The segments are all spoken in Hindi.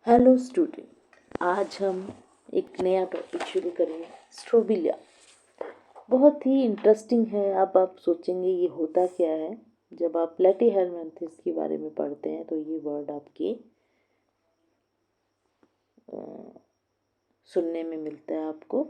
हेलो स्टूडेंट, आज हम एक नया टॉपिक शुरू करेंगे। स्ट्रोबिलिया बहुत ही इंटरेस्टिंग है। अब आप सोचेंगे ये होता क्या है। जब आप प्लेटीहेल्मिन्थेस के बारे में पढ़ते हैं तो ये वर्ड आपके सुनने में मिलता है आपको।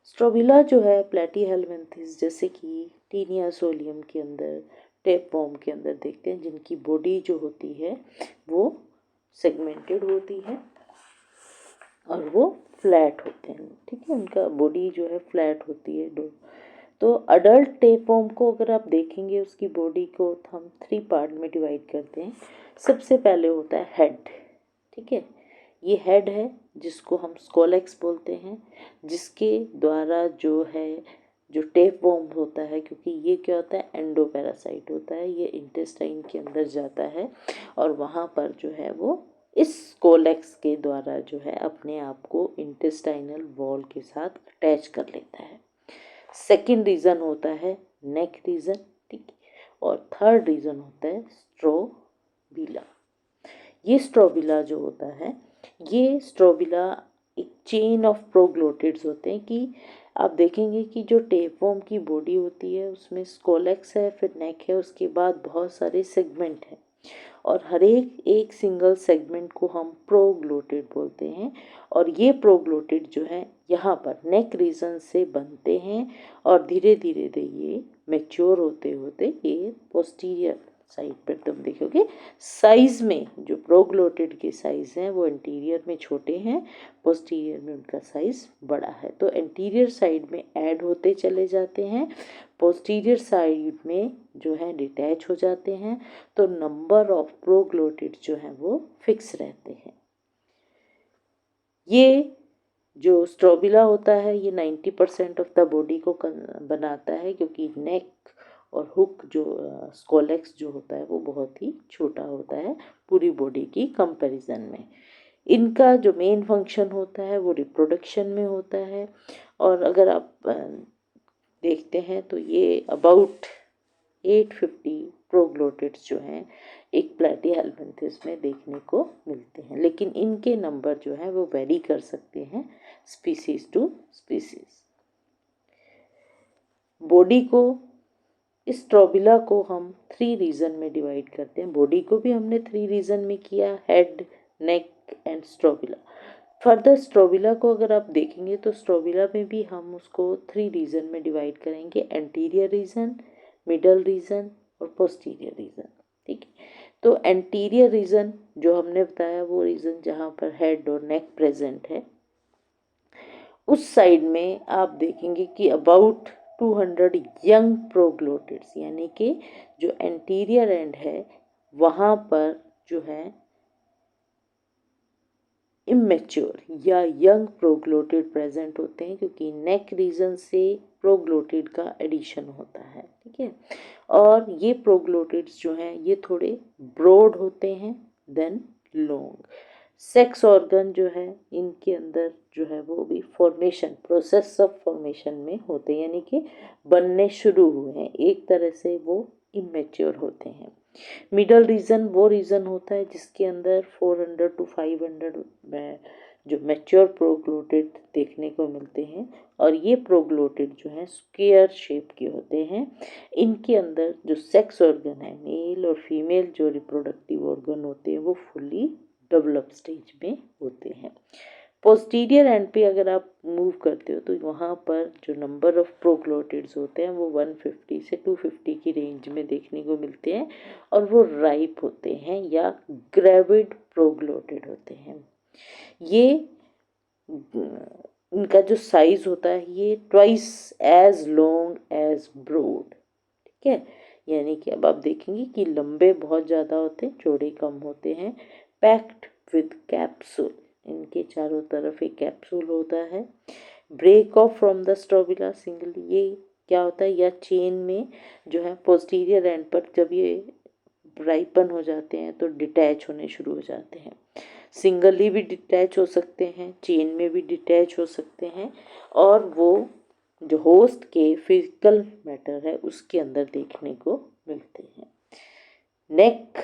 स्ट्रोबिला जो है प्लेटीहेल्मिन्थेस जैसे कि टीनिया सोलियम के अंदर, टेपवर्म के अंदर देखते हैं, जिनकी बॉडी जो होती है वो सेगमेंटेड होती है और वो फ्लैट होते हैं। ठीक है, उनका बॉडी जो है फ्लैट होती है। तो अडल्ट टेपवर्म को अगर आप देखेंगे, उसकी बॉडी को हम 3 पार्ट में डिवाइड करते हैं। सबसे पहले होता है हेड। ठीक है, ये हेड है जिसको हम स्कोलेक्स बोलते हैं, जिसके द्वारा जो है जो टेपवर्म होता है, क्योंकि ये क्या होता है, एंडोपैरासाइट होता है, ये इंटेस्टाइन के अंदर जाता है और वहाँ पर जो है वो इस कोलेक्स के द्वारा जो है अपने आप को इंटेस्टाइनल वॉल के साथ अटैच कर लेता है। सेकंड रीज़न होता है नेक रीज़न। ठीक है, और थर्ड रीज़न होता है स्ट्रोबिला। ये स्ट्रोबिला जो होता है, ये स्ट्रोबिला एक चेन ऑफ प्रोग्लोटिड्स होते हैं। कि आप देखेंगे कि जो टेपवर्म की बॉडी होती है उसमें स्कोलेक्स है, फिर नेक है, उसके बाद बहुत सारे सेगमेंट हैं और हर एक सिंगल सेगमेंट को हम प्रोग्लोटिड बोलते हैं। और ये प्रोग्लोटिड जो है यहाँ पर नेक रीजन से बनते हैं और धीरे धीरे ये मैच्योर होते होते ये पोस्टीरियर साइड पर तुम देखोगे साइज में जो प्रोग्लोटिड के साइज हैं वो एंटीरियर में छोटे हैं, पोस्टीरियर में उनका साइज बड़ा है। तो एंटीरियर साइड में ऐड होते चले जाते हैं, पोस्टीरियर साइड में जो है डिटैच हो जाते हैं। तो नंबर ऑफ प्रोग्लोटिड जो हैं वो फिक्स रहते हैं। ये जो स्ट्रोबिला होता है ये 90% ऑफ द बॉडी को बनाता है, क्योंकि नेक और हुक जो स्कोलेक्स जो होता है वो बहुत ही छोटा होता है पूरी बॉडी की कंपैरिजन में। इनका जो मेन फंक्शन होता है वो रिप्रोडक्शन में होता है। और अगर आप देखते हैं तो ये अबाउट 850 प्रोग्लोटिड्स जो हैं एक प्लेटीहेल्मिन्थेस में देखने को मिलते हैं, लेकिन इनके नंबर जो है वो वेरी कर सकते हैं स्पीसीज टू स्पीसीज। बॉडी को, इस स्ट्रोबिला को हम 3 रीजन में डिवाइड करते हैं। बॉडी को भी हमने 3 रीजन में किया, head, neck and strobila. Further strobila को अगर आप देखेंगे तो स्ट्रोबिला में भी हम उसको 3 रीजन में डिवाइड करेंगे, एंटीरियर रीजन, मिडल रीजन और पोस्टीरियर रीजन। ठीक है, तो एंटीरियर रीजन जो हमने बताया वो रीजन जहाँ पर हेड और नेक प्रेजेंट है, उस साइड में आप देखेंगे कि अबाउट 200 यंग प्रोग्लोटिड्स, यानी कि जो एंटीरियर एंड है वहाँ पर जो है इमेच्योर या यंग प्रोग्लोटिड प्रेजेंट होते हैं, क्योंकि नेक रीजन से प्रोग्लोटिड का एडिशन होता है। ठीक है, और ये प्रोग्लोटिड्स जो हैं ये थोड़े ब्रॉड होते हैं देन लॉन्ग। सेक्स ऑर्गन जो है इनके अंदर जो है वो भी फॉर्मेशन, प्रोसेस ऑफ फॉर्मेशन में होते हैं, यानी कि बनने शुरू हुए हैं, एक तरह से वो इमेच्योर होते हैं। मिडल रीजन वो रीजन होता है जिसके अंदर 400 to 500 में जो मैच्योर प्रोग्लोटिड देखने को मिलते हैं। और ये प्रोग्लोटिड जो हैं स्क्वायर शेप के होते हैं। इनके अंदर जो सेक्स ऑर्गन है, मेल और फीमेल जो रिप्रोडक्टिव ऑर्गन होते हैं वो फुल्ली डेवलप स्टेज में होते हैं। पोस्टीरियर एंड पे अगर आप मूव करते हो तो वहाँ पर जो नंबर ऑफ प्रोग्लोटिड्स होते हैं वो 150 से 250 की रेंज में देखने को मिलते हैं और वो राइप होते हैं या ग्रेविड प्रोग्लोटिड होते हैं। ये इनका जो साइज होता है ये twice as long as broad. ठीक है, यानी कि अब आप देखेंगे कि लंबे बहुत ज़्यादा होते हैं, चौड़े कम होते हैं। पैक्ड विद कैप्सूल, इनके चारों तरफ एक कैप्सूल होता है। Break off from the strobila single, ये क्या होता है, या चेन में जो है पोस्टीरियर एंड पर जब ये राइपन हो जाते हैं तो डिटैच होने शुरू हो जाते हैं। सिंगली भी डिटैच हो सकते हैं, चेन में भी डिटैच हो सकते हैं, और वो जो होस्ट के फिजिकल मैटर है उसके अंदर देखने को मिलते हैं। नेक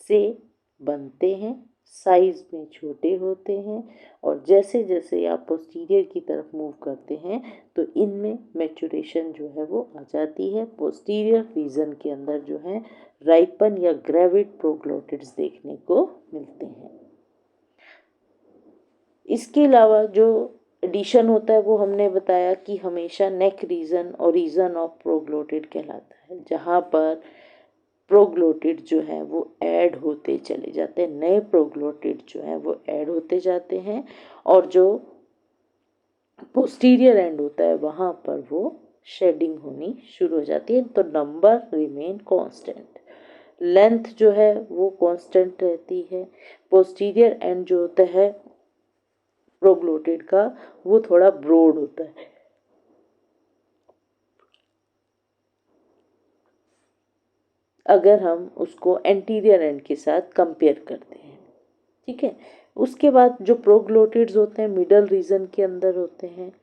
से बनते हैं साइज में छोटे होते हैं और जैसे जैसे आप पोस्टीरियर की तरफ मूव करते हैं तो इनमें मैचुरेशन जो है वो आ जाती है। पोस्टीरियर रीजन के अंदर जो है राइपन या ग्रेविड प्रोग्लोटिड्स देखने को मिलते हैं। इसके अलावा जो एडिशन होता है वो हमने बताया कि हमेशा नेक रीजन और रीजन ऑफ प्रोग्लोटिड कहलाता है, जहाँ पर प्रोग्लोटिड जो है वो ऐड होते चले जाते हैं, नए प्रोग्लोटिड जो है वो ऐड होते जाते हैं और जो पोस्टीरियर एंड होता है वहाँ पर वो शेडिंग होनी शुरू हो जाती है। तो नंबर रिमेन कांस्टेंट, लेंथ जो है वो कांस्टेंट रहती है। पोस्टीरियर एंड जो होता है प्रोग्लोटिड का वो थोड़ा ब्रॉड होता है। अगर हम उसको एंटीरियर एंड के साथ कंपेयर करते हैं, ठीक है। उसके बाद जो प्रोग्लोटिड्स होते हैं मिडल रीजन के अंदर होते हैं,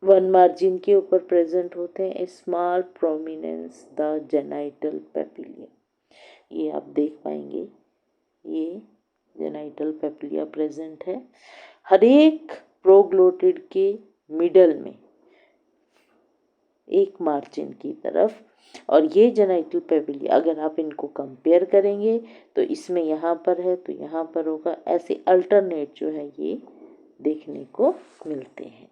वन मार्जिन के ऊपर प्रेजेंट होते हैं। स्मॉल प्रोमिनेंस द जेनाइटल पेपिलिया, ये आप देख पाएंगे, ये जेनाइटल पेपिलिया प्रेजेंट है हर एक प्रोग्लोटिड के मिडल में, एक मार्जिन की तरफ। और ये जेनाइटल पेपिलिया अगर आप इनको कंपेयर करेंगे तो इसमें यहाँ पर है तो यहाँ पर होगा, ऐसे अल्टरनेट जो है ये देखने को मिलते हैं।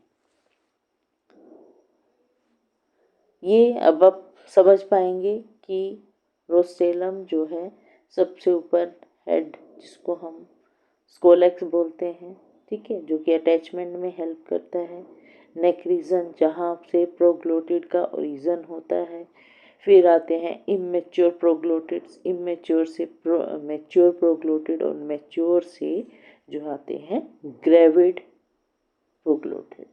ये अब आप समझ पाएंगे कि रोस्टेलम जो है सबसे ऊपर हेड, जिसको हम स्कोलेक्स बोलते हैं, ठीक है, जो कि अटैचमेंट में हेल्प करता है। नेक रीजन जहाँ से प्रोग्लोटिड का ओरिजिन होता है। फिर आते हैं इमेच्योर प्रोग्लोटिड्स, इमेच्योर से मैच्योर प्रोग्लोटिड और मैच्योर से जो आते हैं ग्रेविड प्रोग्लोटिड,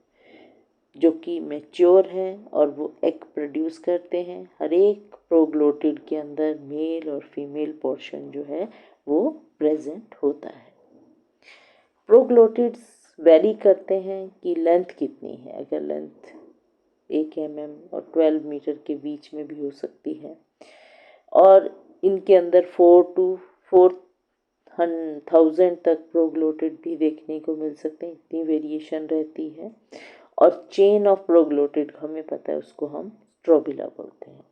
जो कि मैच्योर है और वो एग प्रोड्यूस करते हैं। हर एक प्रोग्लोटिड के अंदर मेल और फीमेल पोर्शन जो है वो प्रेजेंट होता है। प्रोग्लोटिड्स वेरी करते हैं कि लेंथ कितनी है, अगर लेंथ 1 mm और 12 मीटर के बीच में भी हो सकती है और इनके अंदर 4 to 4,000 तक प्रोग्लोटिड भी देखने को मिल सकते हैं, इतनी वेरिएशन रहती है। और चेन ऑफ प्रोग्लोटिड हमें पता है उसको हम स्ट्रोबिला बोलते हैं।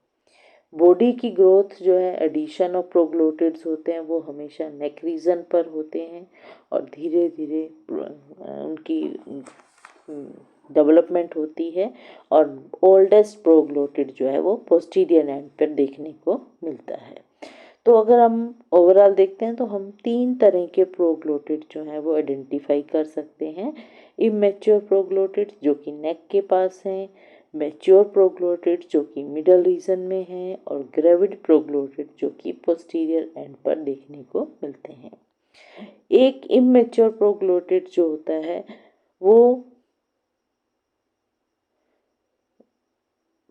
बॉडी की ग्रोथ जो है एडिशन ऑफ प्रोग्लोटिड्स होते हैं वो हमेशा नेक रीजन पर होते हैं और धीरे धीरे उनकी डेवलपमेंट होती है और ओल्डेस्ट प्रोग्लोटिड जो है वो पोस्टीरियर एंड पर देखने को मिलता है। तो अगर हम ओवरऑल देखते हैं तो हम 3 तरह के प्रोग्लोटिड जो है वो आइडेंटिफाई कर सकते हैं। इमेच्योर प्रोग्लोटिड जो कि नेक के पास हैं, मैच्योर प्रोग्लोटिड जो कि मिडल रीजन में हैं और ग्रेविड प्रोग्लोटिड जो कि पोस्टीरियर एंड पर देखने को मिलते हैं। एक इमेच्योर प्रोग्लोटिड जो होता है वो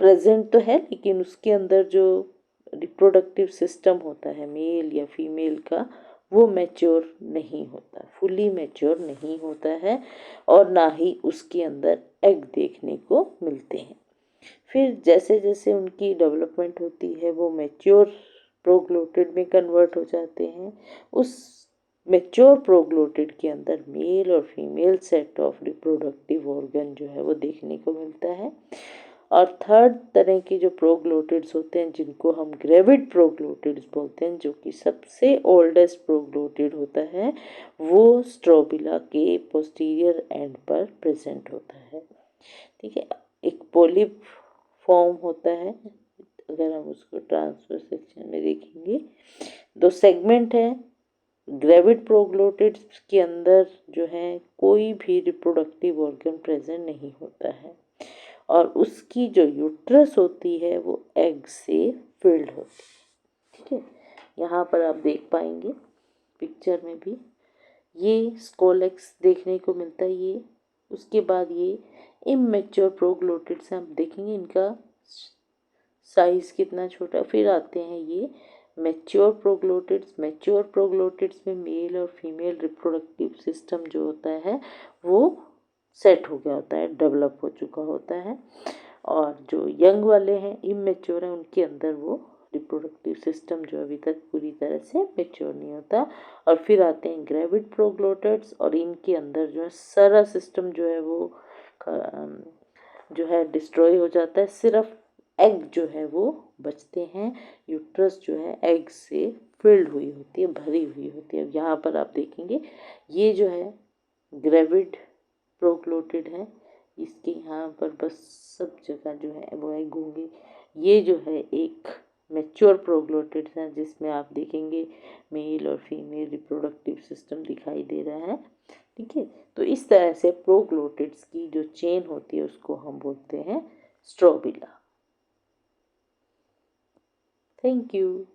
प्रेजेंट तो है लेकिन उसके अंदर जो रिप्रोडक्टिव सिस्टम होता है मेल या फीमेल का वो मैच्योर नहीं होता, फुली मैच्योर नहीं होता है और ना ही उसके अंदर एग देखने को मिलते हैं। फिर जैसे जैसे उनकी डेवलपमेंट होती है वो मैच्योर प्रोग्लोटिड में कन्वर्ट हो जाते हैं। उस मैच्योर प्रोग्लोटिड के अंदर मेल और female set of reproductive organ जो है वो देखने को मिलता है। और थर्ड तरह के जो प्रोग्लोटिड्स होते हैं जिनको हम ग्रेविड प्रोग्लोटिड्स बोलते हैं, जो कि सबसे ओल्डेस्ट प्रोग्लोटिड होता है, वो स्ट्रोबिला के पोस्टीरियर एंड पर प्रेजेंट होता है, ठीक है। एक पोलिप फॉर्म होता है, अगर हम उसको ट्रांसफर सेक्शन में देखेंगे 2 सेगमेंट है। ग्रेविड प्रोग्लोटिड्स के अंदर जो है कोई भी रिप्रोडक्टिव ऑर्गन प्रेजेंट नहीं होता है और उसकी जो यूट्रस होती है वो एग से फिल्ड होती है, ठीक है। यहाँ पर आप देख पाएंगे पिक्चर में भी ये स्कोलेक्स देखने को मिलता है। ये उसके बाद ये इमेच्योर प्रोग्लोटिड्स आप देखेंगे इनका साइज कितना छोटा। फिर आते हैं ये मैच्योर प्रोग्लोटिड्स, मैच्योर प्रोग्लोटिड्स में मेल और फीमेल रिप्रोडक्टिव सिस्टम जो होता है वो सेट हो गया होता है, डेवलप हो चुका होता है। और जो यंग वाले हैं इमेच्योर है उनके अंदर वो रिप्रोडक्टिव सिस्टम जो अभी तक पूरी तरह से मैच्योर नहीं होता। और फिर आते हैं ग्रेविड प्रोग्लोटिड्स, और इनके अंदर जो है सारा सिस्टम जो है वो जो है डिस्ट्रॉय हो जाता है, सिर्फ एग जो है वो बचते हैं। यूट्रस जो है एग से फिल्ड हुई होती है, भरी हुई होती है। यहाँ पर आप देखेंगे ये जो है ग्रेविड प्रोग्लोटिड है, इसके यहाँ पर बस सब जगह जो है वो एग होंगे। ये जो है एक मैच्योर प्रोग्लोटिड है जिसमें आप देखेंगे मेल और फीमेल रिप्रोडक्टिव सिस्टम दिखाई दे रहा है। ठीक है, तो इस तरह से प्रोग्लोटिड्स की जो चेन होती है उसको हम बोलते हैं स्ट्रोबिला। Thank you.